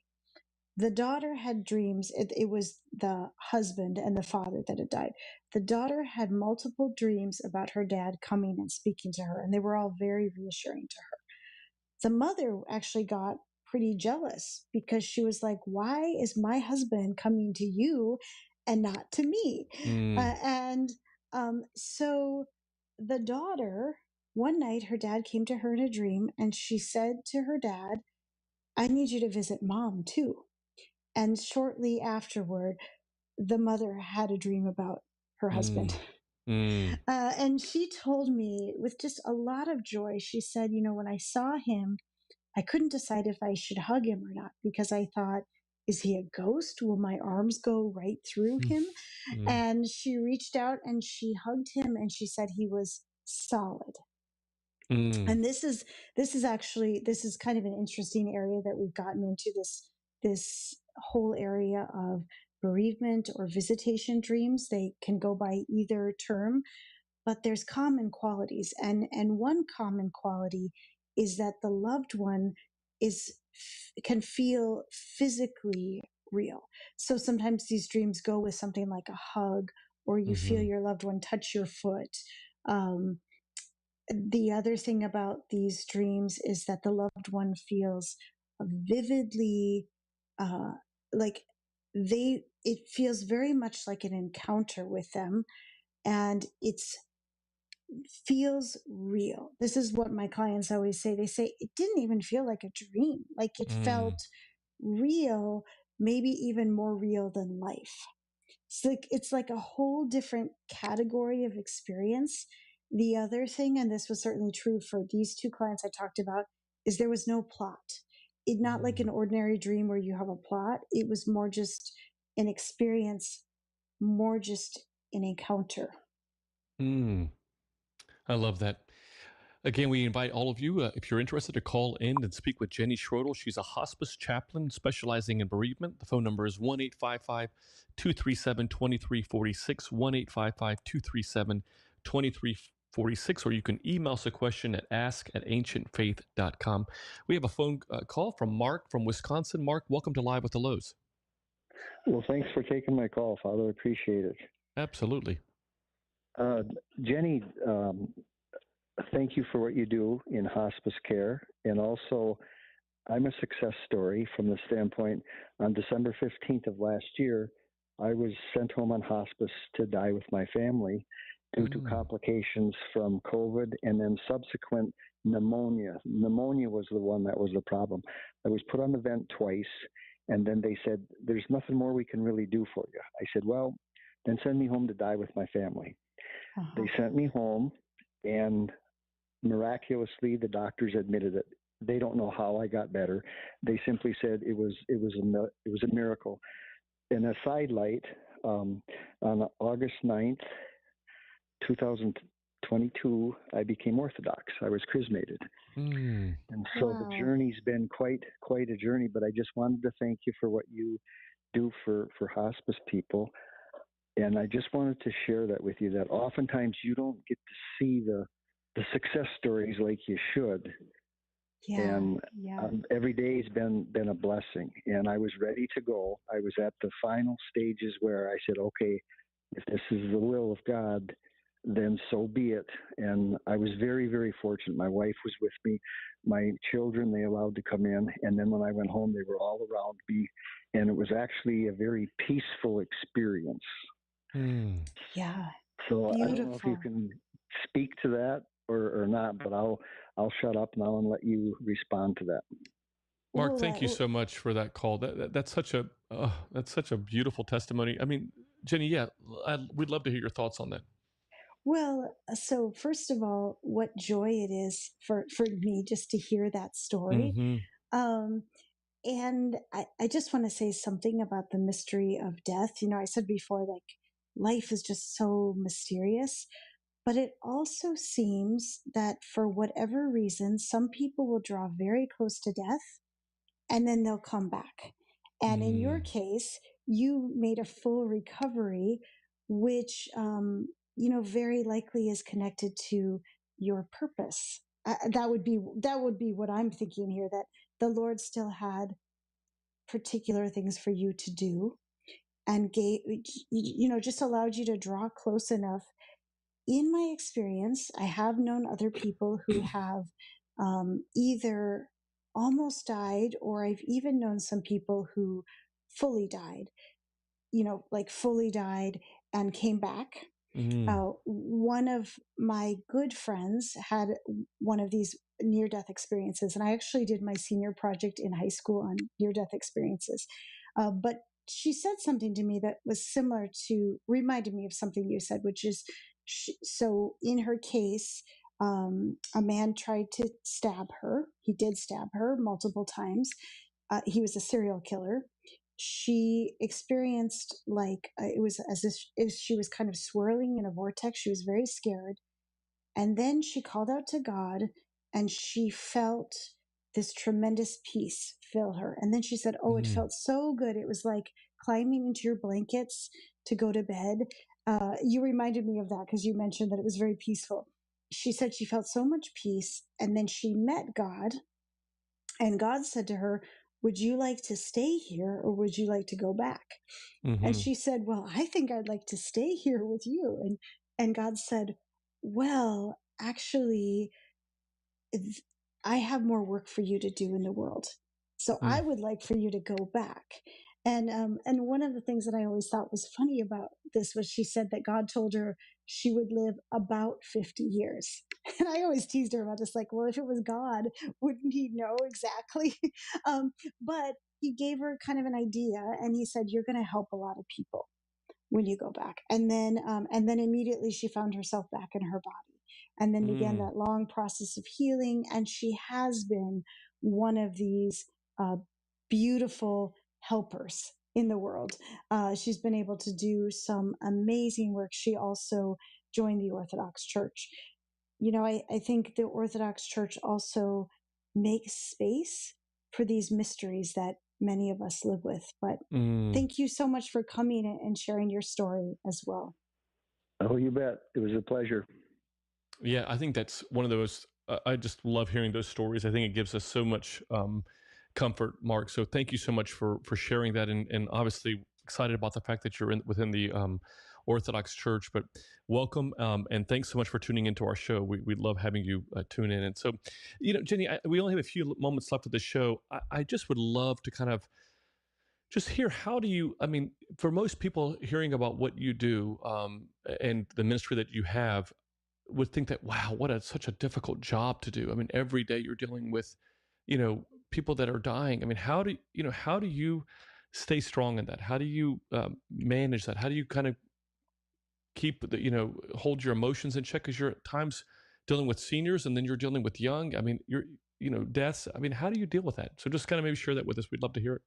The daughter had dreams. It was the husband and the father that had died. The daughter had multiple dreams about her dad coming and speaking to her, and they were all very reassuring to her. The mother actually got pretty jealous because she was like, why is my husband coming to you and not to me? So the daughter, one night, her dad came to her in a dream, and she said to her dad, I need you to visit mom too. And shortly afterward, the mother had a dream about her husband. And she told me with just a lot of joy, she said, when I saw him, I couldn't decide if I should hug him or not, because I thought, is he a ghost? Will my arms go right through him? And she reached out and she hugged him, and she said he was solid. And this is kind of an interesting area that we've gotten into, this whole area of bereavement or visitation dreams. They can go by either term, but there's common qualities. And one common quality is that the loved one can feel physically real. So sometimes these dreams go with something like a hug, or you feel your loved one touch your foot. The other thing about these dreams is that the loved one feels vividly, it feels very much like an encounter with them, and it feels real. This is what my clients always say. They say it didn't even feel like a dream. Like it felt real, maybe even more real than life. It's like a whole different category of experience. The other thing, and this was certainly true for these two clients I talked about, is there was no plot. Not like an ordinary dream where you have a plot. It was more just an experience, more just an encounter. I love that. Again, we invite all of you, if you're interested, to call in and speak with Jenny Schroedel. She's a hospice chaplain specializing in bereavement. The phone number is 1-855-237-2346, 1-855-237-2346, or you can email us a question at ask@ancientfaith.com. We have a phone call from Mark from Wisconsin. Mark, welcome to Live with the Louhs. Well, thanks for taking my call, Father. I appreciate it. Absolutely. Jenny, thank you for what you do in hospice care. And also, I'm a success story from the standpoint, on December 15th of last year, I was sent home on hospice to die with my family due to complications from COVID and then subsequent pneumonia. Pneumonia was the one that was the problem. I was put on the vent twice, and then they said, there's nothing more we can really do for you. I said, well, then send me home to die with my family. They sent me home, and miraculously, the doctors admitted it. They don't know how I got better. They simply said it was a miracle. And a sidelight, on August 9th, 2022, I became Orthodox. I was chrismated. And so the journey's been quite a journey, but I just wanted to thank you for what you do for hospice people. And I just wanted to share that with you, that oftentimes you don't get to see the success stories like you should. Every day has been a blessing, and I was ready to go. I was at the final stages where I said, okay, if this is the will of God, then so be it. And I was very, very fortunate. My wife was with me. My children, they allowed to come in. And then when I went home, they were all around me. And it was actually a very peaceful experience. Yeah. So Beautiful. I don't know if you can speak to that or not, but I'll shut up now and let you respond to that. Mark, thank you so much for that call. That's such a beautiful testimony. I mean, Jenny, we'd love to hear your thoughts on that. Well, so first of all, what joy it is for me just to hear that story. And I just want to say something about the mystery of death. I said before, like, life is just so mysterious, but it also seems that for whatever reason, some people will draw very close to death and then they'll come back. And in your case, you made a full recovery, which, very likely is connected to your purpose. That would be what I'm thinking here, that the Lord still had particular things for you to do, and gave, just allowed you to draw close enough. In my experience, I have known other people who have either almost died, or I've even known some people who fully died, like fully died and came back. One of my good friends had one of these near-death experiences, and I actually did my senior project in high school on near-death experiences. But she said something to me that was reminded me of something you said, which is, so in her case, a man tried to stab her. He did stab her multiple times. He was a serial killer. She experienced it was as if she was kind of swirling in a vortex. She was very scared. And then she called out to God, and she felt this tremendous peace fill her. And then she said, oh, it felt so good. It was like climbing into your blankets to go to bed. You reminded me of that because you mentioned that it was very peaceful. She said she felt so much peace. And then she met God, and God said to her, would you like to stay here, or would you like to go back? And she said, well, I think I'd like to stay here with you. And God said, well, actually, I have more work for you to do in the world. So I would like for you to go back. And one of the things that I always thought was funny about this was she said that God told her she would live about 50 years. And I always teased her about this, like, well, if it was God, wouldn't he know exactly? But he gave her kind of an idea, and he said, you're going to help a lot of people when you go back. And then immediately she found herself back in her body, and then began that long process of healing. And she has been one of these beautiful helpers in the world. She's been able to do some amazing work. She also joined the Orthodox Church. I think the Orthodox Church also makes space for these mysteries that many of us live with. But thank you so much for coming and sharing your story as well. Oh, you bet. It was a pleasure. Yeah, I think that's one of those. I just love hearing those stories. I think it gives us so much comfort, Mark. So thank you so much for sharing that, and obviously excited about the fact that you're within the Orthodox Church. But welcome, and thanks so much for tuning into our show. We love having you tune in. And so, Jenny, we only have a few moments left of the show. I just would love to kind of just hear, how do you, for most people hearing about what you do and the ministry that you have, would think that, wow, such a difficult job to do. Every day you're dealing with, people that are dying. How do you stay strong in that? How do you manage that? How do you kind of keep hold your emotions in check? Because you're at times dealing with seniors, and then you're dealing with young. You're, deaths. How do you deal with that? So just kind of maybe share that with us. We'd love to hear it.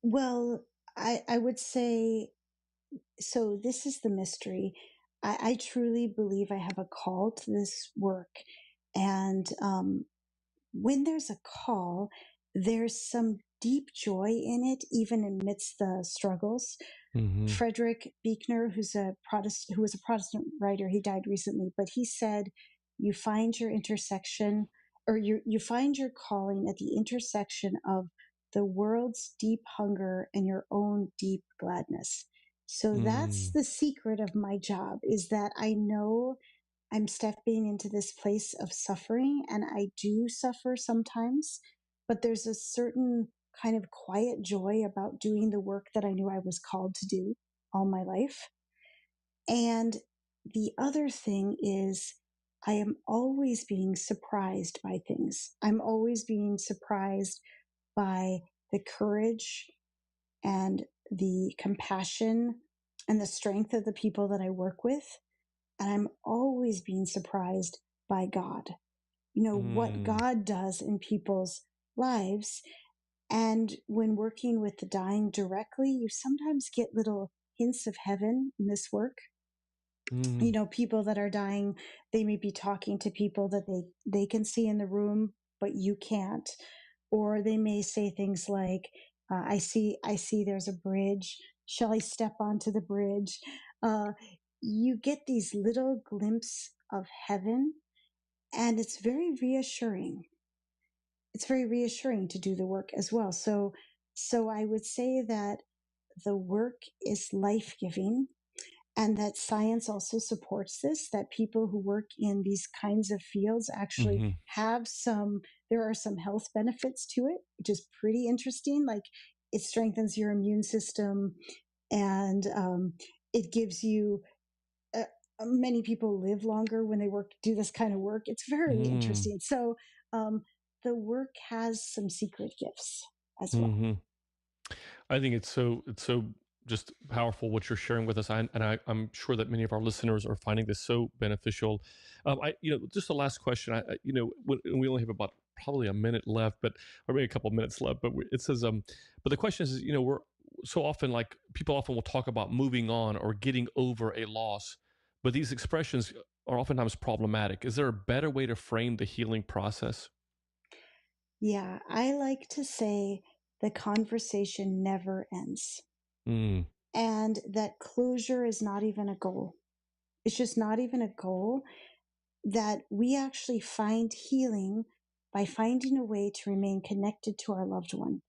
Well, I would say, so this is the mystery. I truly believe I have a call to this work. And when there's a call, there's some deep joy in it, even amidst the struggles. Frederick Buechner, who was a Protestant writer, he died recently, but he said, you find your intersection, or you find your calling at the intersection of the world's deep hunger and your own deep gladness. So that's the secret of my job, is that I know I'm stepping into this place of suffering, and I do suffer sometimes, but there's a certain kind of quiet joy about doing the work that I knew I was called to do all my life. And the other thing is, I am always being surprised by things. I'm always being surprised by the courage and the compassion and the strength of the people that I work with. And I'm always being surprised by God, what God does in people's lives. And when working with the dying directly, you sometimes get little hints of heaven in this work. People that are dying, they may be talking to people that they can see in the room, but you can't. Or they may say things like, I see there's a bridge. Shall I step onto the bridge? You get these little glimpses of heaven, and it's very reassuring. It's very reassuring to do the work as well. So So I would say that the work is life-giving, and that science also supports this, that people who work in these kinds of fields actually Mm-hmm. have there are some health benefits to it, which is pretty interesting. Like it strengthens your immune system, and it gives you, many people live longer when they do this kind of work. It's very interesting. So the work has some secret gifts as well. Mm-hmm. I think it's so just powerful what you're sharing with us, I'm sure that many of our listeners are finding this so beneficial. Just the last question. We only have about probably a minute left, or maybe a couple of minutes left. But it says, but the question is, we're so often like people often will talk about moving on or getting over a loss, but these expressions are oftentimes problematic. Is there a better way to frame the healing process? Yeah, I like to say the conversation never ends. Mm. And that closure is not even a goal. It's just not even a goal, that we actually find healing by finding a way to remain connected to our loved one.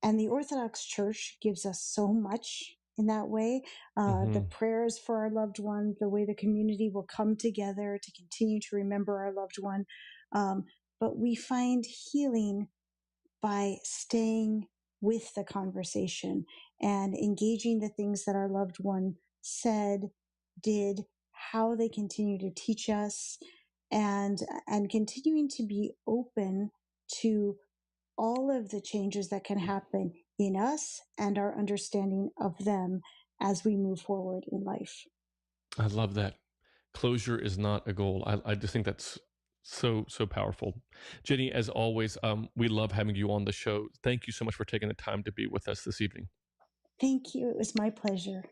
And the Orthodox Church gives us so much in that way. The prayers for our loved one, the way the community will come together to continue to remember our loved one. But we find healing by staying with the conversation and engaging the things that our loved one said, did, how they continue to teach us, and continuing to be open to all of the changes that can happen in us and our understanding of them as we move forward in life. I love that. Closure is not a goal. I just think that's so powerful. Jenny, as always, we love having you on the show. Thank you so much for taking the time to be with us this evening. Thank you. It was my pleasure.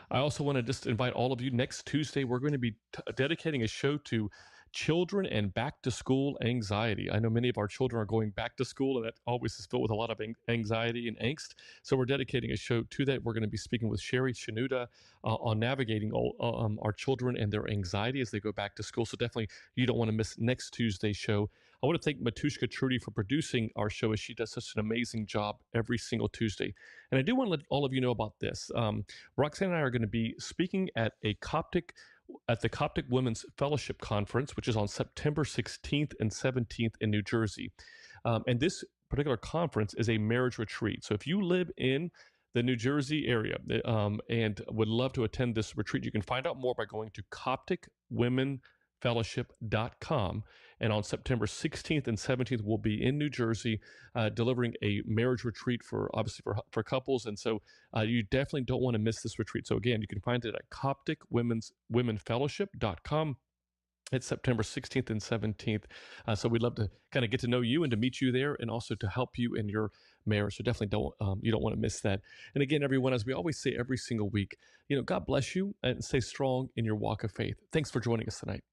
I also want to just invite all of you. Next Tuesday, we're going to be dedicating a show to children and back to school anxiety. I know many of our children are going back to school, and that always is filled with a lot of anxiety and angst. So we're dedicating a show to that. We're going to be speaking with Sherry Shinuda on navigating our children and their anxiety as they go back to school. So definitely you don't want to miss next Tuesday's show. I want to thank Matushka Trudy for producing our show, as she does such an amazing job every single Tuesday. And I do want to let all of you know about this. Roxanne and I are going to be speaking at the Coptic Women's Fellowship Conference, which is on September 16th and 17th in New Jersey. And this particular conference is a marriage retreat. So if you live in the New Jersey area and would love to attend this retreat, you can find out more by going to CopticWomenFellowship.com. And on September 16th and 17th, we'll be in New Jersey delivering a marriage retreat for couples. And so you definitely don't want to miss this retreat. So again, you can find it at CopticWomenFellowship.com. It's September 16th and 17th. So we'd love to kind of get to know you and to meet you there, and also to help you in your marriage. So definitely you don't want to miss that. And again, everyone, as we always say every single week, God bless you and stay strong in your walk of faith. Thanks for joining us tonight.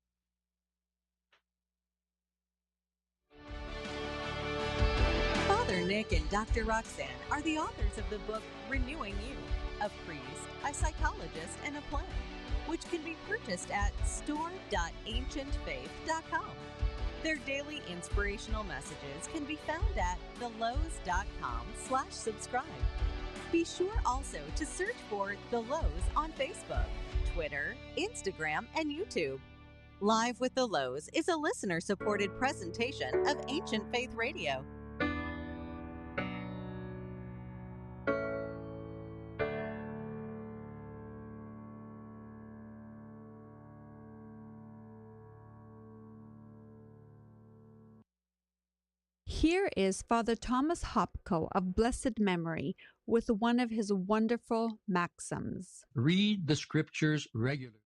Father Nick and Dr. Roxanne are the authors of the book Renewing You, a priest, a psychologist, and a plan, which can be purchased at store.ancientfaith.com. Their daily inspirational messages can be found at thelows.com/subscribe. Be sure also to search for The Lows on Facebook, Twitter, Instagram, and YouTube. Live with the Lows is a listener-supported presentation of Ancient Faith Radio. Here is Father Thomas Hopko of blessed memory with one of his wonderful maxims. Read the scriptures regularly.